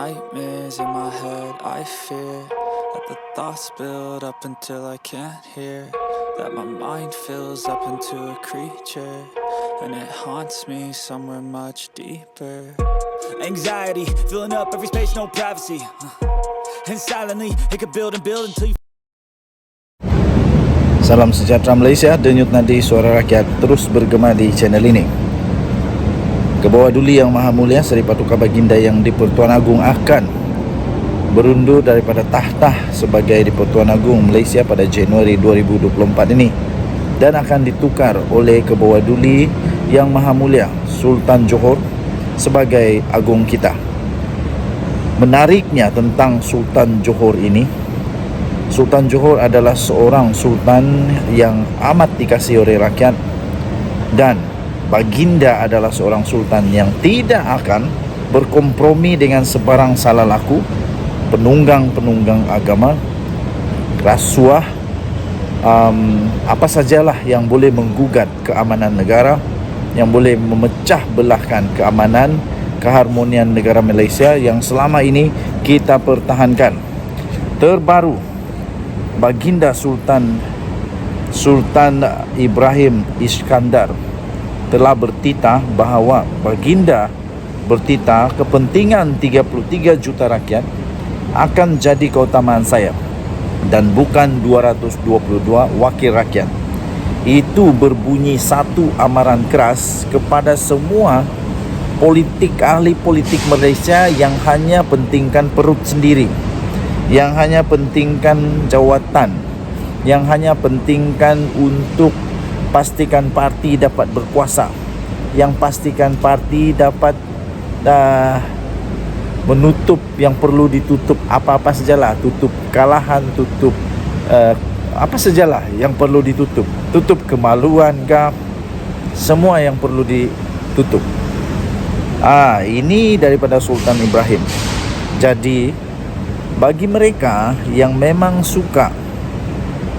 nightmares in my head, I fear that the thoughts build up until I can't hear, that my mind fills up into a creature, and it haunts me somewhere much deeper. Anxiety, filling up every space, no privacy, and silently, it could build and build until you... Salam sejahtera Malaysia, denyut nadi suara rakyat terus bergema di channel ini. Kebawah Duli Yang Maha Mulia Seri Paduka Baginda yang di-Pertuan Agong akan berundur daripada tahtah sebagai di-Pertuan Agong Malaysia pada Januari 2024 ini dan akan ditukar oleh Kebawah Duli Yang Maha Mulia Sultan Johor sebagai Agong kita. Menariknya tentang Sultan Johor ini, Sultan Johor adalah seorang sultan yang amat dikasihi oleh rakyat, dan Baginda adalah seorang sultan yang tidak akan berkompromi dengan sebarang salah laku, penunggang-penunggang agama, rasuah, apa sajalah yang boleh menggugat keamanan negara, yang boleh memecah belahkan keamanan, keharmonian negara Malaysia yang selama ini kita pertahankan. Terbaru, Baginda Sultan Ibrahim Iskandar telah bertitah bahawa Baginda bertitah kepentingan 33 juta rakyat akan jadi keutamaan saya dan bukan 222 wakil rakyat. Itu berbunyi satu amaran keras kepada semua ahli politik Malaysia yang hanya pentingkan perut sendiri, yang hanya pentingkan jawatan, yang hanya pentingkan untuk pastikan parti dapat berkuasa, yang pastikan parti dapat menutup yang perlu ditutup, apa-apa sajalah, tutup kekalahan, tutup apa sajalah yang perlu ditutup, tutup kemaluan kah, semua yang perlu ditutup. Ini daripada Sultan Ibrahim. Jadi bagi mereka yang memang suka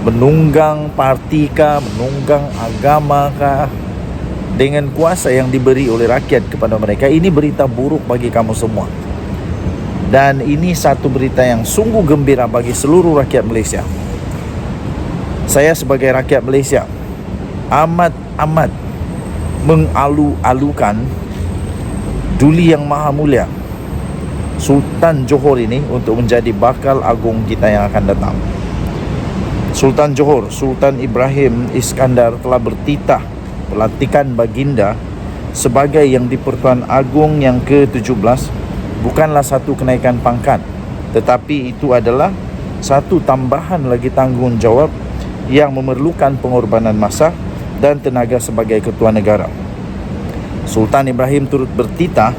menunggang parti kah, menunggang agama kah, dengan kuasa yang diberi oleh rakyat kepada mereka, ini berita buruk bagi kamu semua. Dan ini satu berita yang sungguh gembira bagi seluruh rakyat Malaysia. Saya sebagai rakyat Malaysia amat mengalu-alukan Duli Yang Maha Mulia Sultan Johor ini untuk menjadi bakal agung kita yang akan datang. Sultan Johor, Sultan Ibrahim Iskandar telah bertitah pelantikan Baginda sebagai yang di-Pertuan Agong yang ke-17 bukanlah satu kenaikan pangkat, tetapi itu adalah satu tambahan lagi tanggungjawab yang memerlukan pengorbanan masa dan tenaga sebagai ketua negara. Sultan Ibrahim turut bertitah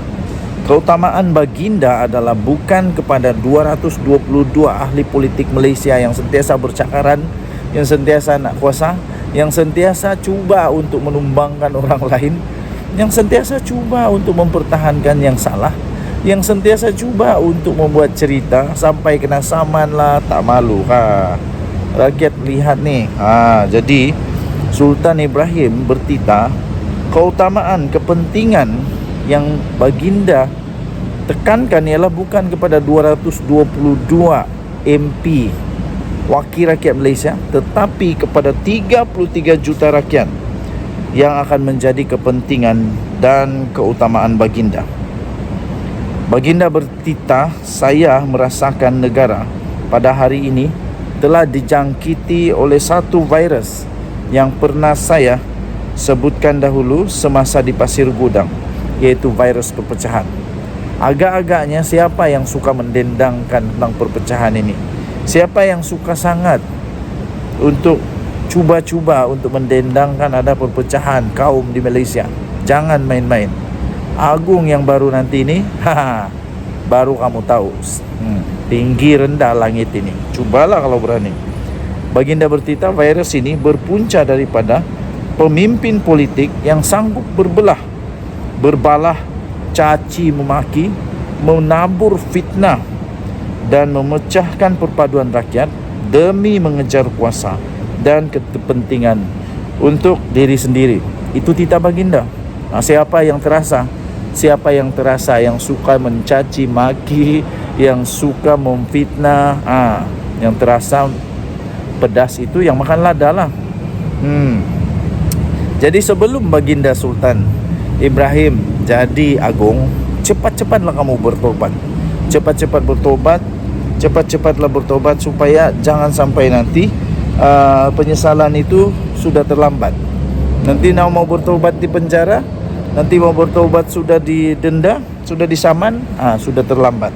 keutamaan Baginda adalah bukan kepada 222 ahli politik Malaysia yang sentiasa bercakaran, yang sentiasa nak kuasa, yang sentiasa cuba untuk menumbangkan orang lain, yang sentiasa cuba untuk mempertahankan yang salah, yang sentiasa cuba untuk membuat cerita sampai kena saman lah, tak malu. Rakyat lihat ni. Jadi Sultan Ibrahim bertitah keutamaan, kepentingan yang Baginda tekankan ialah bukan kepada 222 MP wakil rakyat Malaysia, tetapi kepada 33 juta rakyat yang akan menjadi kepentingan dan keutamaan Baginda. Baginda bertitah, saya merasakan negara pada hari ini telah dijangkiti oleh satu virus yang pernah saya sebutkan dahulu semasa di Pasir Gudang, iaitu virus perpecahan. Agak-agaknya siapa yang suka mendendangkan tentang perpecahan ini? Siapa yang suka sangat untuk cuba-cuba untuk mendendangkan ada perpecahan kaum di Malaysia? Jangan main-main. Agung yang baru nanti ini, baru kamu tahu tinggi rendah langit ini. Cubalah kalau berani. Baginda bertitah virus ini berpunca daripada pemimpin politik yang sanggup berbalah, caci memaki, menabur fitnah dan memecahkan perpaduan rakyat demi mengejar kuasa dan kepentingan untuk diri sendiri. Itu titah Baginda. Siapa yang terasa siapa yang terasa, yang suka mencaci maki, yang suka memfitnah, yang terasa pedas itu yang makan lada lah. Jadi sebelum baginda Sultan Ibrahim jadi agung, cepat-cepatlah kamu bertobat. Cepat-cepatlah bertobat supaya jangan sampai nanti penyesalan itu sudah terlambat. Nanti mau bertobat di penjara, nanti mau bertobat sudah didenda, sudah disaman, sudah terlambat.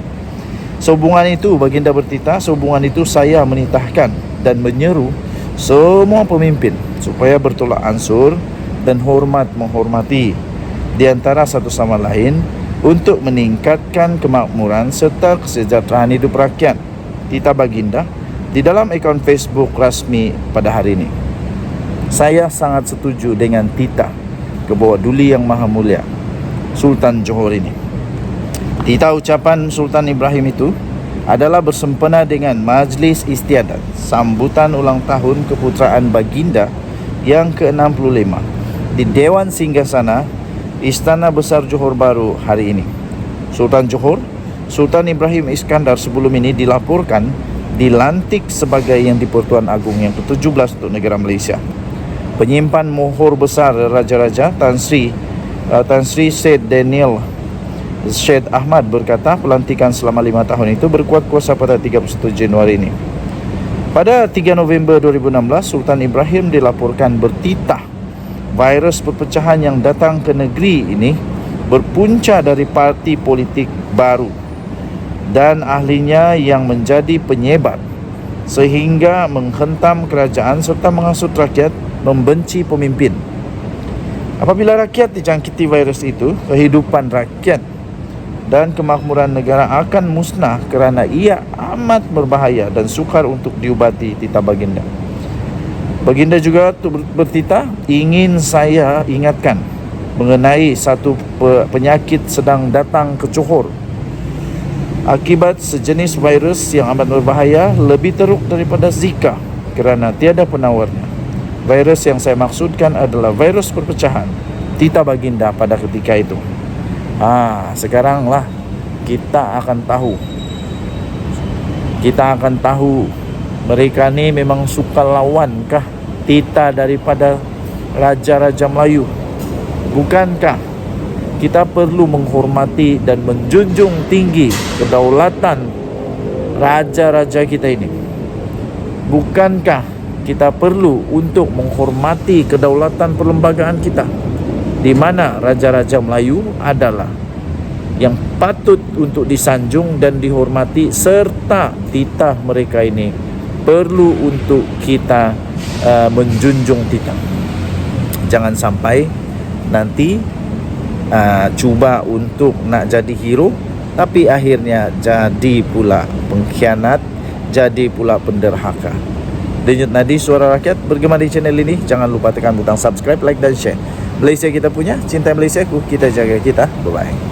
Sehubungan itu baginda bertitah, sehubungan itu saya menitahkan dan menyeru semua pemimpin supaya bertolak ansur dan hormat menghormati di antara satu sama lain untuk meningkatkan kemakmuran serta kesejahteraan hidup rakyat. Titah baginda di dalam akaun Facebook rasmi pada hari ini. Saya sangat setuju dengan titah Kebawah Duli Yang Maha Mulia Sultan Johor ini. Titah ucapan Sultan Ibrahim itu adalah bersempena dengan Majlis Istiadat sambutan ulang tahun keputeraan baginda yang ke-65 di Dewan Singgasana Istana Besar Johor Bahru hari ini. Sultan Johor, Sultan Ibrahim Iskandar sebelum ini dilaporkan dilantik sebagai Yang di-Pertuan Agong yang ke-17 untuk negara Malaysia. Penyimpan mohor besar Raja-Raja Tan Sri Syed Daniel Syed Ahmad berkata pelantikan selama 5 tahun itu berkuat kuasa pada 31 Januari ini. Pada 3 November 2016, Sultan Ibrahim dilaporkan bertitah virus perpecahan yang datang ke negeri ini berpunca dari parti politik baru dan ahlinya yang menjadi penyebar sehingga menghentam kerajaan serta menghasut rakyat membenci pemimpin. Apabila rakyat dijangkiti virus itu, kehidupan rakyat dan kemakmuran negara akan musnah kerana ia amat berbahaya dan sukar untuk diubati, titah baginda. Baginda juga bertitah, ingin saya ingatkan mengenai satu penyakit sedang datang ke Johor. Akibat sejenis virus yang amat berbahaya, lebih teruk daripada Zika kerana tiada penawarnya. Virus yang saya maksudkan adalah virus perpecahan, titah baginda pada ketika itu. Sekaranglah kita akan tahu mereka ni memang suka lawan kah titah daripada Raja-Raja Melayu? Bukankah kita perlu menghormati dan menjunjung tinggi kedaulatan Raja-Raja kita ini? Bukankah kita perlu untuk menghormati kedaulatan perlembagaan kita, di mana Raja-Raja Melayu adalah yang patut untuk disanjung dan dihormati, serta titah mereka ini perlu untuk kita menjunjung titah. Jangan sampai nanti cuba untuk nak jadi hero, tapi akhirnya jadi pula pengkhianat, jadi pula penderhaka. Denyut Nadi Suara Rakyat bergema di channel ini. Jangan lupa tekan butang subscribe, like dan share. Malaysia kita punya, cinta Malaysia ku, kita jaga kita. Bye-bye.